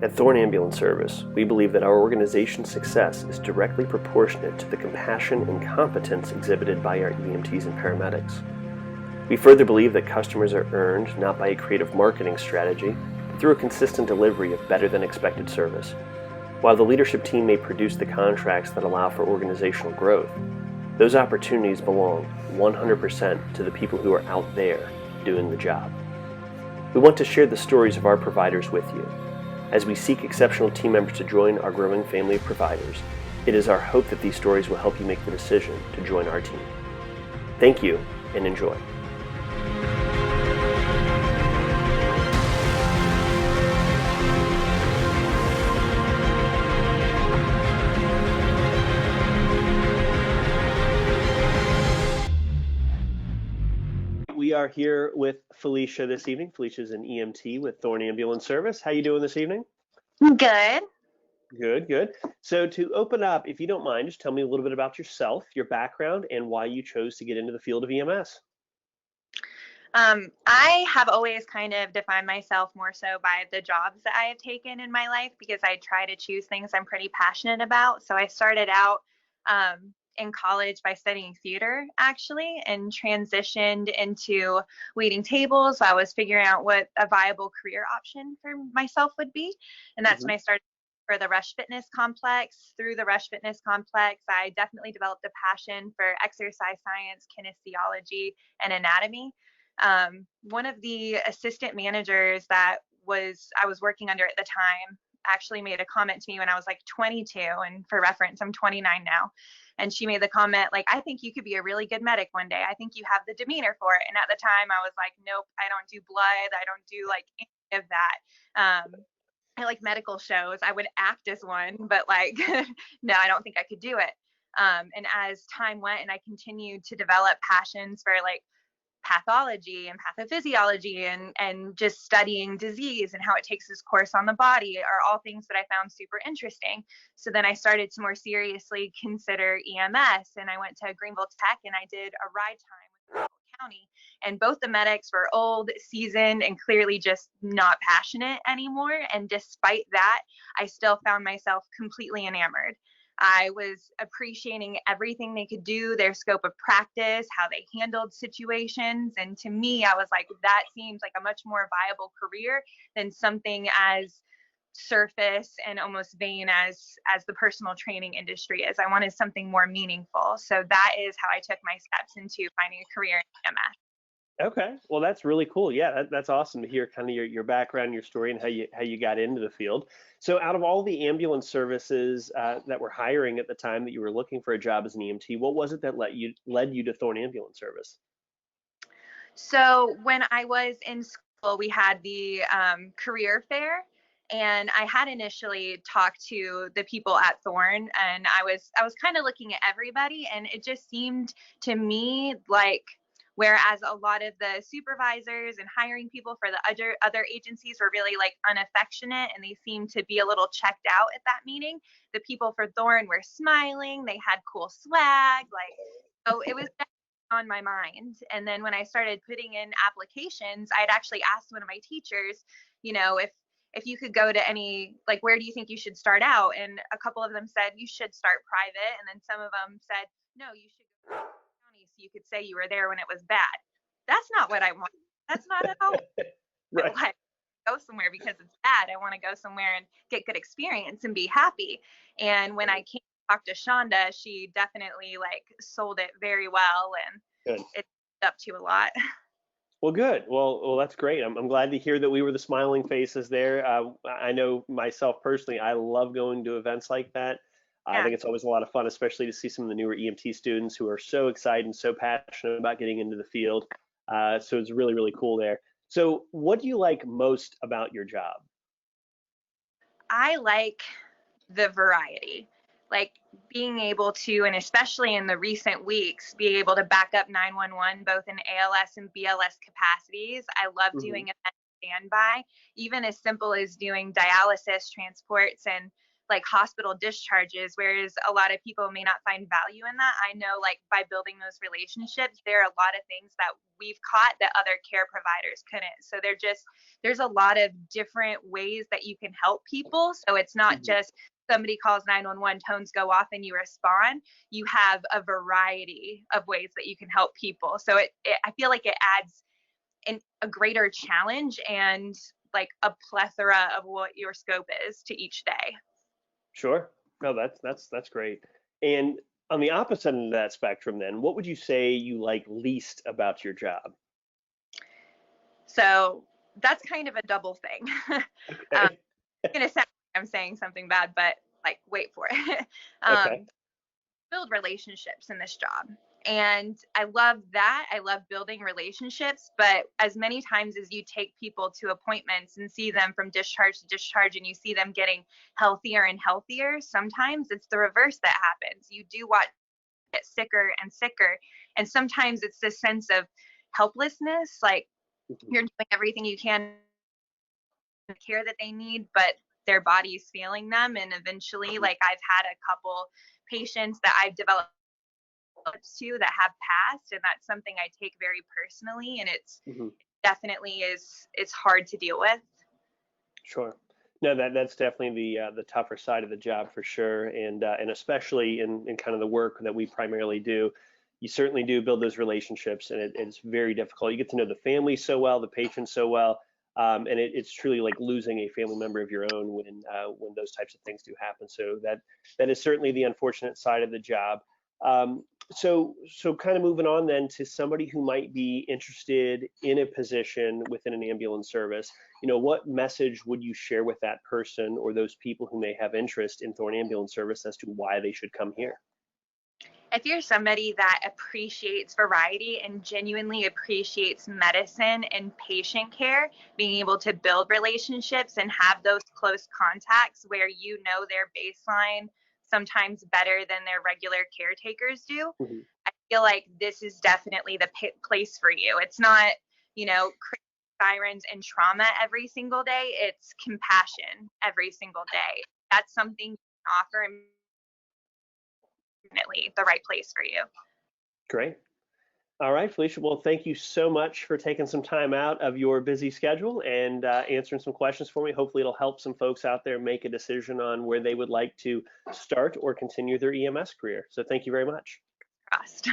At Thorne Ambulance Service, we believe that our organization's success is directly proportionate to the compassion and competence exhibited by our EMTs and paramedics. We further believe that customers are earned not by a creative marketing strategy, but through a consistent delivery of better than expected service. While the leadership team may produce the contracts that allow for organizational growth, those opportunities belong 100% to the people who are out there doing the job. We want to share the stories of our providers with you. As we seek exceptional team members to join our growing family of providers, it is our hope that these stories will help you make the decision to join our team. Thank you and enjoy. We are here with Felicia this evening. Felicia is an EMT with Thorne Ambulance Service. How you doing this evening? Good. Good, good. So to open up, if you don't mind, just tell me a little bit about yourself, your background, and why you chose to get into the field of EMS. I have always kind of defined myself more so by the jobs that I have taken in my life because I try to choose things I'm pretty passionate about. So I started out in college by studying theater actually and transitioned into waiting tables. So I was figuring out what a viable career option for myself would be. And that's when I started for the Rush Fitness Complex. Through the Rush Fitness Complex, I definitely developed a passion for exercise science, kinesiology, and anatomy. One of the assistant managers that I was working under at the time actually made a comment to me when I was like 22, and for reference, I'm 29 now. And she made the comment like, I think you could be a really good medic one day. I think you have the demeanor for it. And at the time I was like, nope, I don't do blood. I don't do like any of that. I like medical shows. I would act as one, but like, no, I don't think I could do it. And as time went and I continued to develop passions for like pathology and pathophysiology and just studying disease and how it takes its course on the body are all things that I found super interesting. So then I started to more seriously consider EMS, and I went to Greenville Tech and I did a ride time with Greenville County, and both the medics were old, seasoned, and clearly just not passionate anymore. And despite that, I still found myself completely enamored. I was appreciating everything they could do, their scope of practice, how they handled situations. And to me, I was like, that seems like a much more viable career than something as surface and almost vain as the personal training industry is. I wanted something more meaningful. So that is how I took my steps into finding a career in EMS. Okay, well that's really cool. Yeah, that's awesome to hear kind of your background, your story, and how you got into the field. So, out of all the ambulance services that were hiring at the time that you were looking for a job as an EMT, what was it that led you to Thorne Ambulance Service? So when I was in school, we had the career fair, and I had initially talked to the people at Thorne, and I was kind of looking at everybody, and it just seemed to me like whereas a lot of the supervisors and hiring people for the other agencies were really like unaffectionate and they seemed to be a little checked out at that meeting, the people for Thorne were smiling, they had cool swag, like so it was on my mind. And then when I started putting in applications, I'd actually asked one of my teachers, if you could go to any, like, where do you think you should start out? And a couple of them said you should start private, and then some of them said no, you should go to county so you could say you were there when it was bad. That's not what I want. That's not at all. Right. Like, go somewhere because it's bad. I want to go somewhere and get good experience and be happy. And when I came to talk to Shonda, she definitely like sold it very well, and Good. it's up to a lot. Well, good. Well, that's great. I'm glad to hear that we were the smiling faces there. I know myself personally, I love going to events like that. I Yeah. think it's always a lot of fun, especially to see some of the newer EMT students who are so excited and so passionate about getting into the field. So it's really, really cool there. So, what do you like most about your job? I like the variety, like being able to, and especially in the recent weeks, be able to back up 911 both in ALS and BLS capacities. I love Hmm. doing event standby, even as simple as doing dialysis transports and like hospital discharges, whereas a lot of people may not find value in that. I know, like, by building those relationships, there are a lot of things that we've caught that other care providers couldn't. So there's a lot of different ways that you can help people. So it's not just somebody calls 911, tones go off, and you respond. You have a variety of ways that you can help people. So I feel like it adds a greater challenge and like a plethora of what your scope is to each day. Sure. No, that's great. And on the opposite end of that spectrum, then, what would you say you like least about your job? So that's kind of a double thing. um, Okay. it's gonna sound like I'm saying something bad, but like, wait for it. Okay. um, build relationships in this job. And I love that. I love building relationships. But as many times as you take people to appointments and see them from discharge to discharge, and you see them getting healthier and healthier, sometimes it's the reverse that happens. You do watch them get sicker and sicker. And sometimes it's this sense of helplessness, like Mhm. you're doing everything you can, the care that they need, but their body's failing them. And eventually, like, I've had a couple patients that I've developed to that have passed, and that's something I take very personally, and it's Mhm. definitely is it's hard to deal with. Sure. No, that's definitely the tougher side of the job for sure, and especially in kind of the work that we primarily do, you certainly do build those relationships, and it's very difficult. You get to know the family so well, the patients so well, and it's truly like losing a family member of your own when those types of things do happen. So that is certainly the unfortunate side of the job. Um, so kind of moving on then to somebody who might be interested in a position within an ambulance service, what message would you share with that person or those people who may have interest in Thorne Ambulance Service as to why they should come here? If you're somebody that appreciates variety and genuinely appreciates medicine and patient care, being able to build relationships and have those close contacts where you know their baseline sometimes better than their regular caretakers do, Mhm. I feel like this is definitely the place for you. It's not, sirens and trauma every single day. It's compassion every single day. That's something you can offer, and definitely the right place for you. Great. All right, Felicia. Well, thank you so much for taking some time out of your busy schedule and answering some questions for me. Hopefully, it'll help some folks out there make a decision on where they would like to start or continue their EMS career. So, thank you very much. Trust.